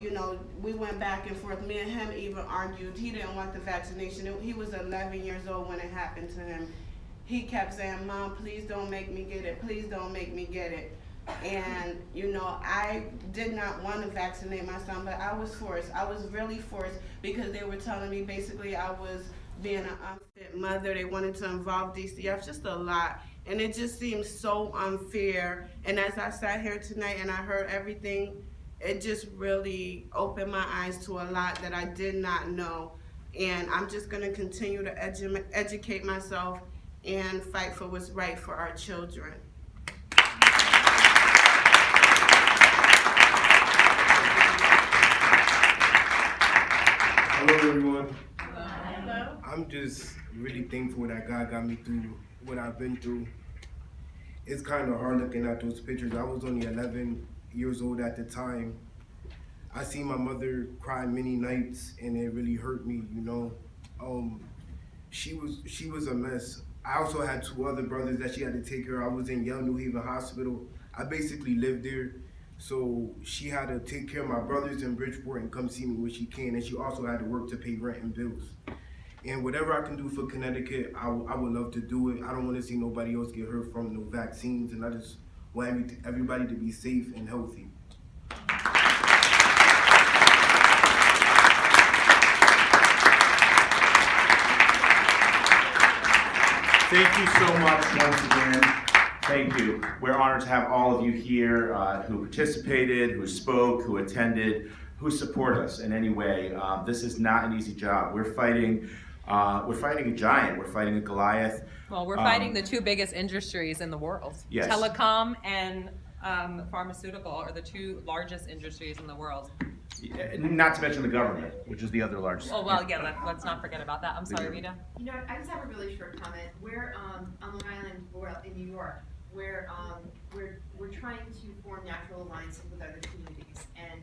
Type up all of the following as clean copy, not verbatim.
You know, we went back and forth. Me and him even argued. He didn't want the vaccination. He was 11 years old when it happened to him. He kept saying, "Mom, please don't make me get it. Please don't make me get it." And, you know, I did not want to vaccinate my son, but I was forced. I was really forced because they were telling me basically I was being an unfit mother. They wanted to involve DCF, just a lot. And it just seemed so unfair. And as I sat here tonight and I heard everything, it just really opened my eyes to a lot that I did not know. And I'm just going to continue to educate myself and fight for what's right for our children. Hello, everyone. Hello. I'm just really thankful that God got me through what I've been through. It's kind of hard looking at those pictures. I was only 11 years old at the time. I seen my mother cry many nights, and it really hurt me. You know, she was a mess. I also had two other brothers that she had to take care of. I was in Young New Haven Hospital. I basically lived there. So she had to take care of my brothers in Bridgeport and come see me when she can. And she also had to work to pay rent and bills. And whatever I can do for Connecticut, I would love to do it. I don't want to see nobody else get hurt from no vaccines. And I just want everybody to be safe and healthy. Thank you so much once again. Thank you. We're honored to have all of you here who participated, who spoke, who attended, who support us in any way. This is not an easy job. We're fighting a giant. We're fighting a Goliath. Well, we're fighting the two biggest industries in the world. Yes. Telecom and pharmaceutical are the two largest industries in the world. Not to mention the government, which is the other largest. Oh, well, yeah, let's not forget about that. I'm sorry, Rita. You know, I just have a really short comment. We're on Long Island, well, in New York, where we're trying to form natural alliances with other communities. And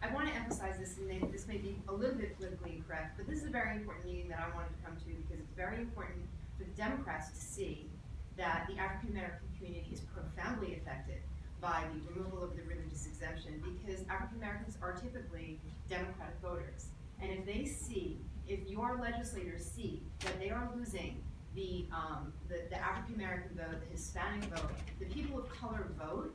I want to emphasize this, and this may be a little bit politically incorrect, but this is a very important meeting that I wanted to come to because it's very important for the Democrats to see that the African American community is profoundly affected by the removal of the religious exemption, because African Americans are typically Democratic voters. And if they see, if your legislators see that they are losing the African American vote, the Hispanic vote, the people of color vote,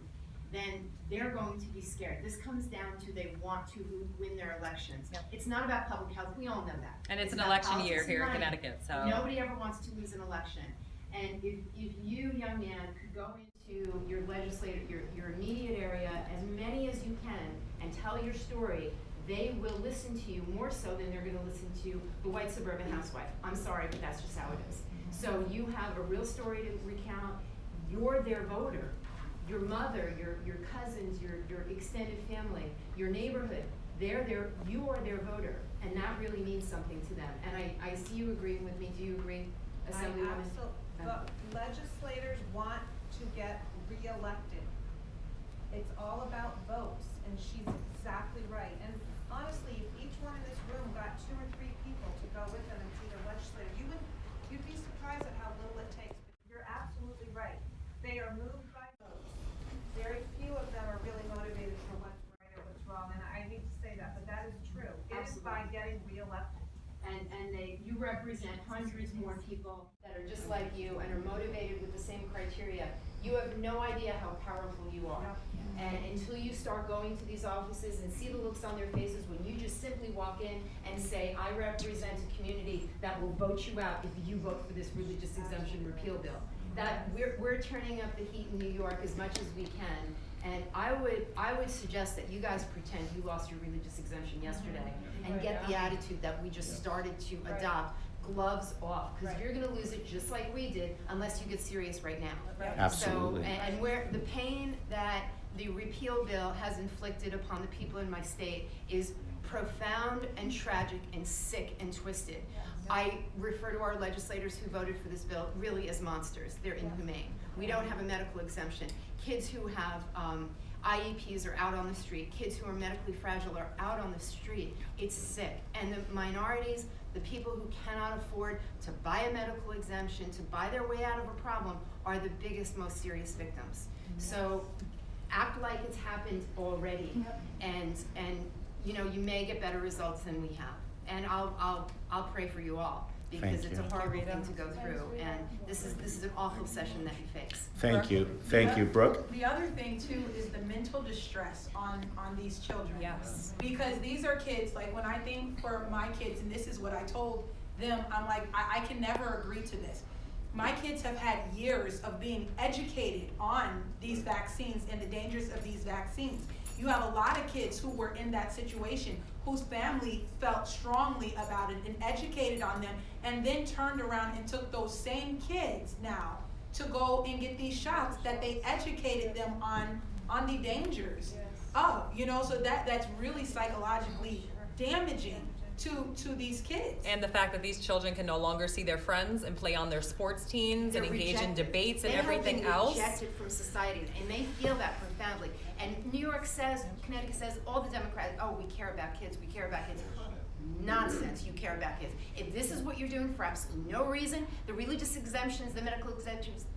then they're going to be scared. This comes down to they want to win their elections. Yep. It's not about public health, we all know that. And it's an election year here in Connecticut, so. Nobody ever wants to lose an election. And if you, young man, could go into your legislator, your immediate area, as many as you can, and tell your story, they will listen to you more so than they're going to listen to the white suburban housewife. I'm sorry, but that's just how it is. So you have a real story to recount. You're their voter. Your mother, your cousins, your extended family, your neighborhood, you are their voter, and that really means something to them. And I see you agreeing with me. Do you agree, Assemblywoman? The legislators want to get reelected. It's all about votes, and she's exactly right. And honestly, if each one in this room got 2 or 3 people to go with them and see their legislator, you'd be surprised at how little it takes. You're absolutely right. They are moved by votes. Very few of them are really motivated for what's right or what's wrong, and I hate to say that, but that is true. It is by getting reelected. And you represent hundreds more people that are just like you and are motivated with the same criteria. You have no idea how powerful you are. And until you start going to these offices and see the looks on their faces when you just simply walk in and say, I represent a community that will vote you out if you vote for this religious exemption repeal bill. That we're turning up the heat in New York as much as we can. And I would suggest that you guys pretend you lost your religious exemption yesterday and get the attitude that we just started to adopt. Gloves off, because you're going to lose it just like we did unless you get serious right now. Absolutely. So, and where the pain that the repeal bill has inflicted upon the people in my state is profound and tragic and sick and twisted. I refer to our legislators who voted for this bill really as monsters. They're inhumane. We don't have a medical exemption. Kids who have IEPs are out on the street. Kids who are medically fragile are out on the street. It's sick. And the minorities, the people who cannot afford to buy a medical exemption, to buy their way out of a problem, are the biggest, most serious victims. So act like it's happened already. And you know, you may get better results than we have. And I'll pray for you all, because Thank it's a you. horrible thing to go through, and this is an awful session that you face. Thank you. Thank you, Brooke. The other thing too is the mental distress on these children. Yes. Because these are kids, like when I think for my kids, and this is what I told them, I'm like, I can never agree to this. My kids have had years of being educated on these vaccines and the dangers of these vaccines. You have a lot of kids who were in that situation, whose family felt strongly about it and educated on them, and then turned around and took those same kids now to go and get these shots that they educated them on the dangers of, you know, so that's really psychologically damaging to these kids. And the fact that these children can no longer see their friends and play on their sports teams and They're engage in rejected. debates and They have everything been else. rejected from society, and they feel that profoundly. And New York says, Connecticut says, all the Democrats, oh, we care about kids, we care about kids. Nonsense, you care about kids. If this is what you're doing for absolutely no reason, the religious exemptions, the medical exemptions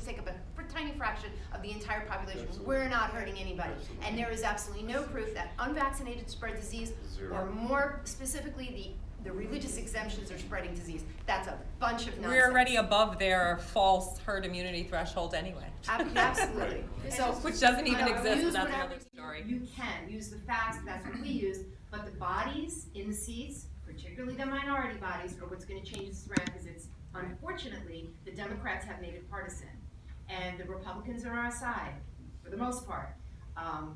take up a tiny fraction of the entire population. We're not hurting anybody. And there is absolutely no proof that unvaccinated spread disease, or more specifically, the religious exemptions are spreading disease. That's a bunch of nonsense. We're already above their false herd immunity threshold anyway. Absolutely. So, Which doesn't even you know, exist use without the whatever other story. You can use the facts, that's what we use, but the bodies in the seats, particularly the minority bodies, are what's gonna change this around, because it's, unfortunately, the Democrats have made it partisan. And the Republicans are on our side, for the most part.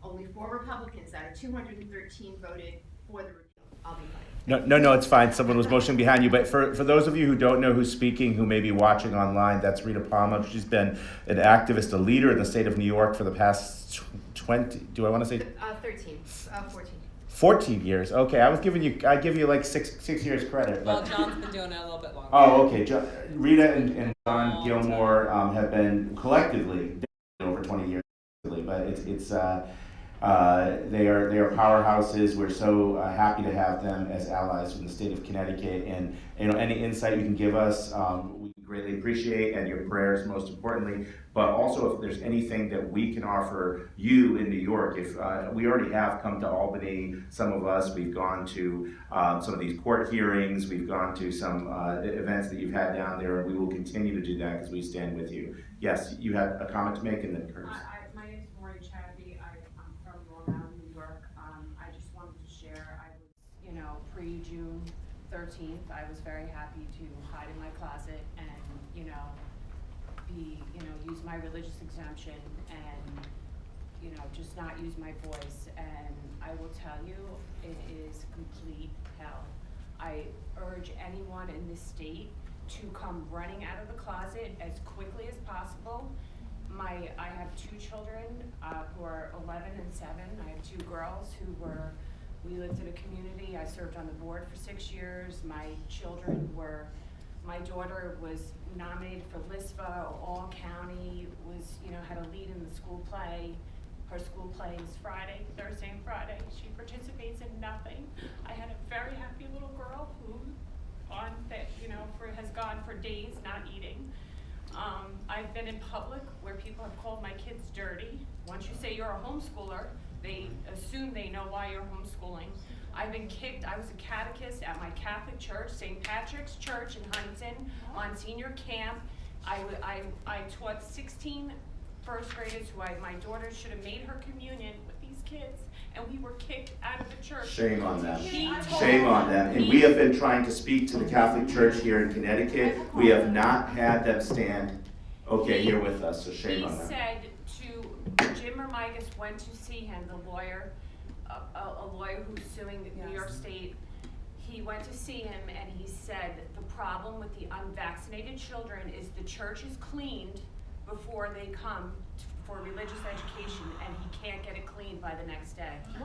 Only 4 Republicans out of 213 voted for the repeal. I'll be quiet. No, it's fine. Someone was motioning behind you. But for those of you who don't know who's speaking, who may be watching online, that's Rita Palmer. She's been an activist, a leader in the state of New York for the past 20, do I want to say 14 years? Okay, I give you like six years credit. Well, But, John's been doing it a little bit longer. oh, okay. Rita and John Gilmore have been collectively over 20 years, but they are powerhouses. We're so happy to have them as allies from the state of Connecticut, and any insight you can give us, we greatly appreciate, and your prayers most importantly. But also, if there's anything that we can offer you in New York, if we already have come to Albany, some of us, we've gone to some of these court hearings, we've gone to some events that you've had down there, and we will continue to do that because we stand with you. Yes, you had a comment to make, and then Curtis. My name is Maureen Chatterby. I'm from Long Island, New York. I just wanted to share, I was, pre-June 13th, I was very happy to hide in my closet and, use my religious exemption and, just not use my voice. And I will tell you, it is complete hell. I urge anyone in this state to come running out of the closet as quickly as possible. I have 2 children who are 11 and 7. I have 2 girls we lived in a community. I served on the board for 6 years. My daughter was nominated for LISVA, all county, had a lead in the school play. Her school play is Thursday and Friday. She participates in nothing. I had a very happy little girl who has gone for days not eating. I've been in public where people have called my kids dirty. Once you say you're a homeschooler, they assume they know why you're homeschooling. I've been kicked. I was a catechist at my Catholic church, St. Patrick's Church in Huntington, on senior camp. I taught 16 first graders who my daughter should have made her communion with these kids, and we were kicked out of the church. Shame on them. He Shame on them. And we have been trying to speak to the Catholic Church here in Connecticut. We have not had them stand here with us, so shame on them. He said Jim Romigas went to see him, the lawyer, a lawyer who's suing New York State. He went to see him and he said the problem with the unvaccinated children is the church is cleaned before they come for religious education, and he can't get it cleaned by the next day. So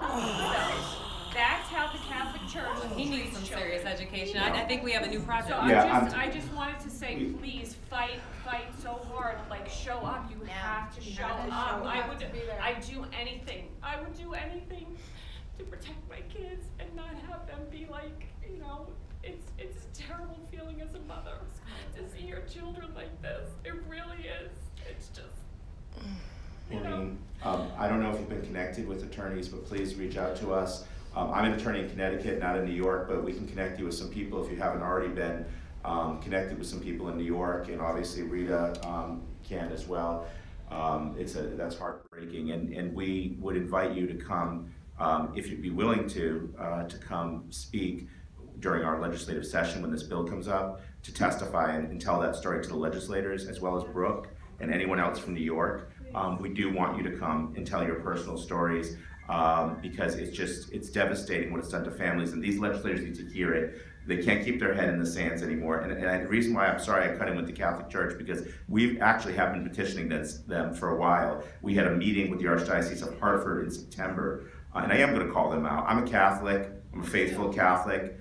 that's how the Catholic Church He needs treats some children. serious education. I think we have a new project. So I just wanted to say, please fight so hard. Like, show up. You have to show up. I'd do anything. I would do anything to protect my kids and not have them be like, it's a terrible feeling as a mother to see your children like this. It really is. It's just. Maureen, I don't know if you've been connected with attorneys, but please reach out to us. I'm an attorney in Connecticut, not in New York, but we can connect you with some people if you haven't already been connected with some people in New York, and obviously Rita can as well. That's heartbreaking, and we would invite you to come, if you'd be willing to come speak during our legislative session when this bill comes up, to testify and tell that story to the legislators, as well as Brooke and anyone else from New York. We do want you to come and tell your personal stories, because it's devastating what it's done to families, and these legislators need to hear it. They can't keep their head in the sands anymore. And the reason why I'm sorry I cut in with the Catholic Church, because we actually have been petitioning them for a while. We had a meeting with the Archdiocese of Hartford in September, and I am going to call them out. I'm a Catholic. I'm a faithful Catholic.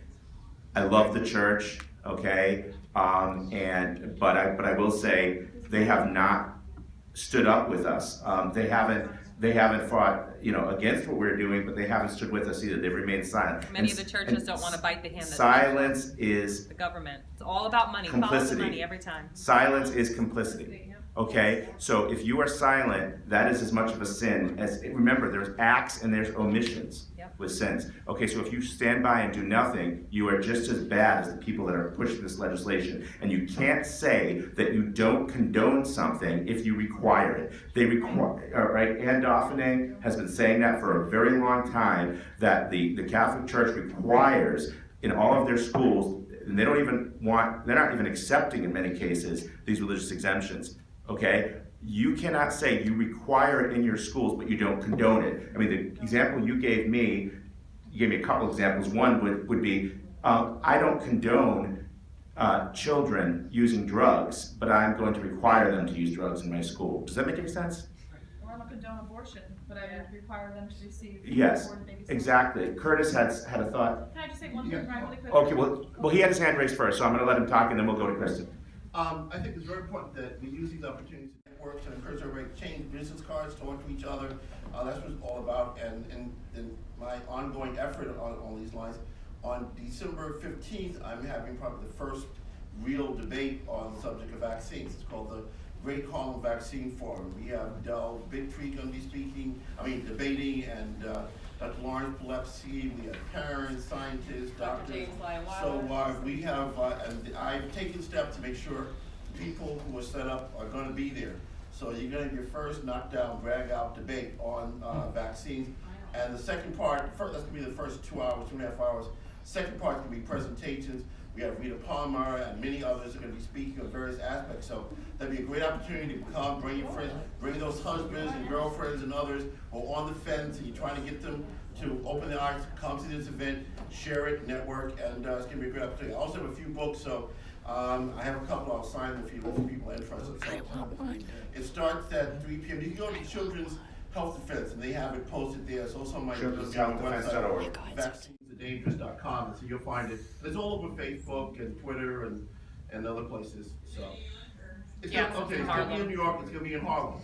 I love the church, okay? But I will say they have not stood up with us. They haven't fought, against what we're doing, but they haven't stood with us either. They've remained silent. Many of the churches don't want to bite the hand that silence is the government. It's all about money. Follow the complicity. money every time. Silence is complicity. Okay, so if you are silent, that is as much of a sin as, remember, there's acts and there's omissions with sins. Okay, so if you stand by and do nothing, you are just as bad as the people that are pushing this legislation. And you can't say that you don't condone something if you require it. They require, all right, Anne Dauphiné has been saying that for a very long time, that the Catholic Church requires in all of their schools, and they're not even accepting in many cases these religious exemptions. Okay, you cannot say you require it in your schools, but you don't condone it. I mean, the example you gave me a couple examples. One would be, I don't condone children using drugs, but I'm going to require them to use drugs in my school. Does that make any sense? Or I don't condone abortion, but I would require them to receive. Yes, exactly. Curtis had a thought. Can I just say one thing really quick? Okay, well, he had his hand raised first, so I'm going to let him talk, and then we'll go to Kristen. I think it's very important that we use these opportunities to network, to encourage everybody to change business cards, talk to each other. That's what it's all about, and my ongoing effort on these lines. On December 15th, I'm having probably the first real debate on the subject of vaccines. It's called the Great Harlem Vaccine Forum. We have Del Bigtree going to be debating, and Dr. Lawrence Pilepsky. We have parents, scientists, doctors. So we have, and I've taken steps to make sure the people who are set up are going to be there. So you're going to have your first knockdown, drag-out debate on vaccines. And the second part, that's going to be the first 2 hours, 2.5 hours. Second part is going to be presentations. We have Rita Palmer and many others are going to be speaking on various aspects. So that'd be a great opportunity to come, bring your friends, bring those husbands and girlfriends and others who are on the fence, and you're trying to get them to open their eyes, come to this event, share it, network, and it's going to be a great opportunity. I also have a few books, so I have a couple I'll sign if people are interested. So, it starts at 3 p.m. You can go to Children's Health Defense, and they have it posted there. It's also on my Children'sHealthDefense.org. VaccinesAreDangerous.com, so you'll find it. It's all over Facebook and Twitter and other places. So it's Yeah, gonna, okay, it's going to be in New York. It's going to be in Harlem.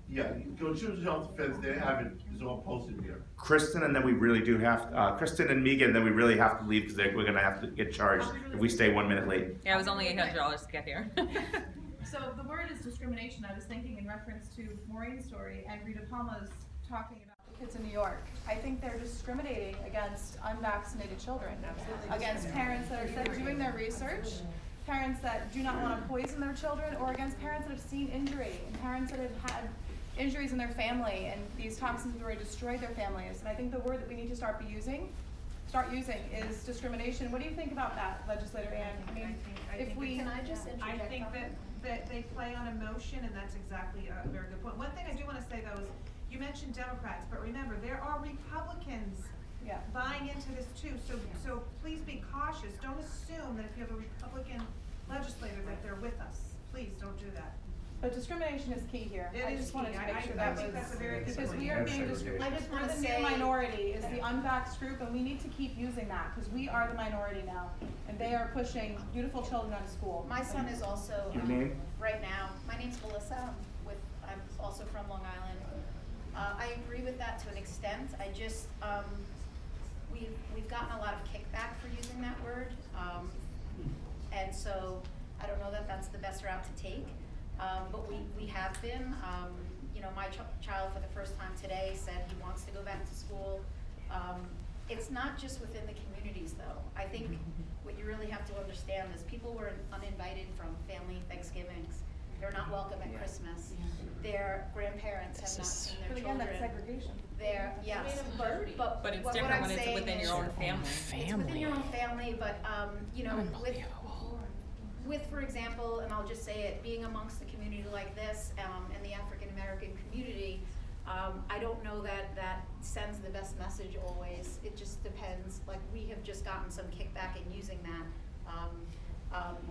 Yeah, you go to Children's Health Defense. They have it. It's all posted there. Kristen, and then we really do have Kristen and Megan. Then we really have to leave because we're going to have to get charged if we stay 1 minute late. Yeah, it was only $800 to get here. So the word is discrimination. I was thinking in reference to Maureen's story and Rita Palma's talking about the kids in New York. I think they're discriminating against unvaccinated children, against parents that are doing their research, parents that do not want to poison their children, or against parents that have seen injury and parents that have had injuries in their family and these toxins have already destroyed their families. And I think the word that we need to start using is discrimination. What do you think about that, Legislator Ann? I mean, if we, Can I just interject? I think that they play on emotion, and that's exactly a very good point. One thing I do want to say though is, you mentioned Democrats, but remember, there are Republicans buying into this too. So please be cautious. Don't assume that if you have a Republican legislator that they're with us. Please don't do that. But discrimination is key here. I just wanted to make sure I think that's a very good point. Because we are being discriminated. We're the new minority, is the unvaxxed group, and we need to keep using that, because we are the minority now, and they are pushing beautiful children out of school. My son is also, Your name? right now, my name's Melissa, I'm also from Long Island. I agree with that to an extent. I just, we've gotten a lot of kickback for using that word, and so I don't know that that's the best route to take. But we have been, you know, my child for the first time today said he wants to go back to school. it's not just within the communities though. I think what you really have to understand is people were uninvited from family Thanksgivings. They're not welcome at Christmas. Their grandparents have not seen their But again, children. that's segregation. They're, yes, But it's what different I'm when it's saying within is- your own family. It's within your own family, but, you know, with, for example, and I'll just say it, being amongst a community like this, and the African-American community, I don't know that that sends the best message always. It just depends. Like, we have just gotten some kickback in using that.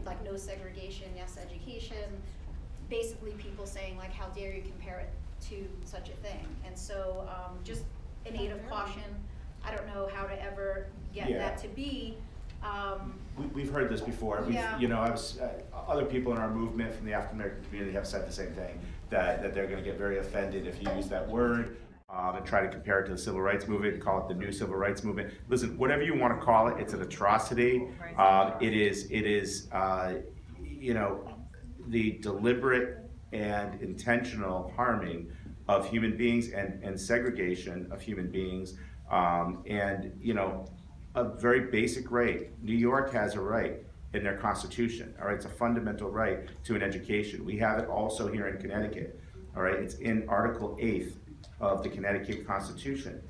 Like, no segregation, yes education. Basically, people saying, like, how dare you compare it to such a thing? And so, just an aid of caution. I don't know how to ever get Yeah. that to be. We've heard this before. Yeah. You know, other people in our movement from the African American community have said the same thing, that they're going to get very offended if you use that word and try to compare it to the civil rights movement, call it the new civil rights movement. Listen, whatever you want to call it, it's an atrocity. It is, you know, the deliberate and intentional harming of human beings and segregation of human beings, and, you know, a very basic right. New York has a right in their constitution, all right? It's a fundamental right to an education. We have it also here in Connecticut, all right? It's in Article 8 of the Connecticut Constitution.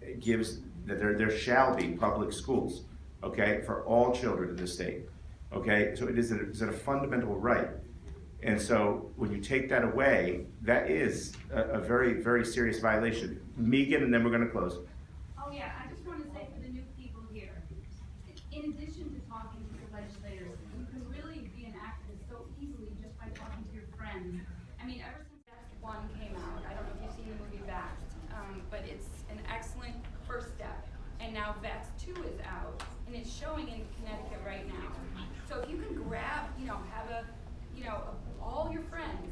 It gives that there shall be public schools, okay, for all children in the state, okay? So it is a fundamental right. And so when you take that away, that is a very, very serious violation. Megan, and then we're gonna close. Oh yeah, I just want to say for the new people here, in addition to talking to the legislators, you can really be an activist so easily just by talking to your friends. I mean, ever since Vaxxed 1 came out, I don't know if you've seen the movie Vaxxed, but it's an excellent first step. And now Vaxxed 2 is out, and it's showing in Connecticut right now. So if you can grab, you know, all your friends,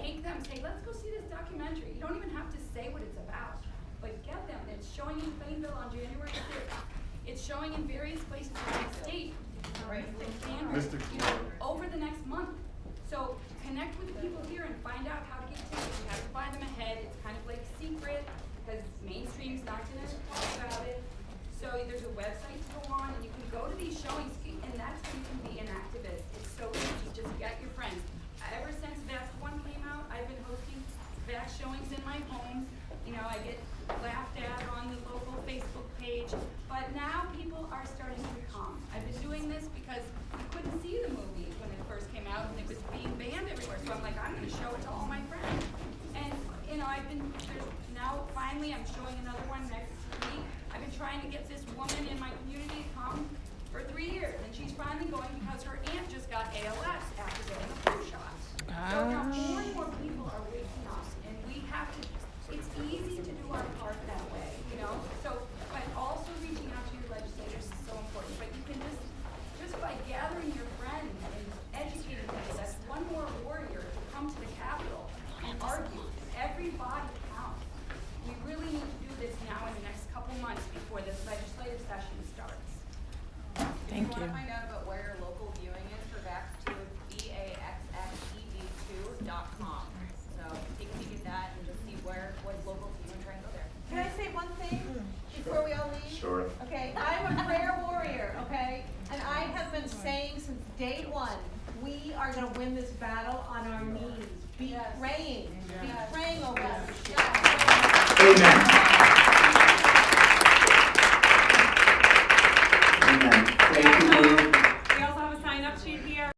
take them, say, let's go see this documentary. You don't even have to say what it's about, but get them. And it's showing in Plainville on January 6th. It's showing in various places in the state, you know, over the next month. So connect with the people here and find out how to get tickets. You have to buy them ahead. It's kind of like secret because mainstream's not going to talk about it. So there's a website to go on, and you can go to these showings, and that's when you can be an activist. It's so easy. Just get your friends. Ever since Vaxxed 1 came out, I've been hosting Vaxxed showings in my home. You know, I get laughed at on the local Facebook page, but now people are starting to come. I've been doing this because you couldn't see the movie when it first came out, and it was being banned everywhere. So I'm like, I'm going to show it to all my friends. And you know, now finally I'm showing another one next week. I've been trying to get this woman in my community to come for 3 years, and she's finally going because her aunt just got ALS after getting a flu shot. So now more and more people are waking up, and we have to, it's easy to do our part that way, you know? So, but also reaching out to your legislators is so important. But you can just by gathering your friends and educating people, that's one more warrior to come to the Capitol and argue. Everybody counts. We really need to do this now in the next couple months before this legislative session starts. If you want to find out about where your local viewing is for Vaxxed 2, VAXXED2.com. So take a peek at that and just see what is local to you and try and go there. Can I say one thing before we all leave? Sure. Okay, I'm a prayer warrior, okay? And I have been saying since day one, we are gonna win this battle on our knees. Be praying over this. Amen.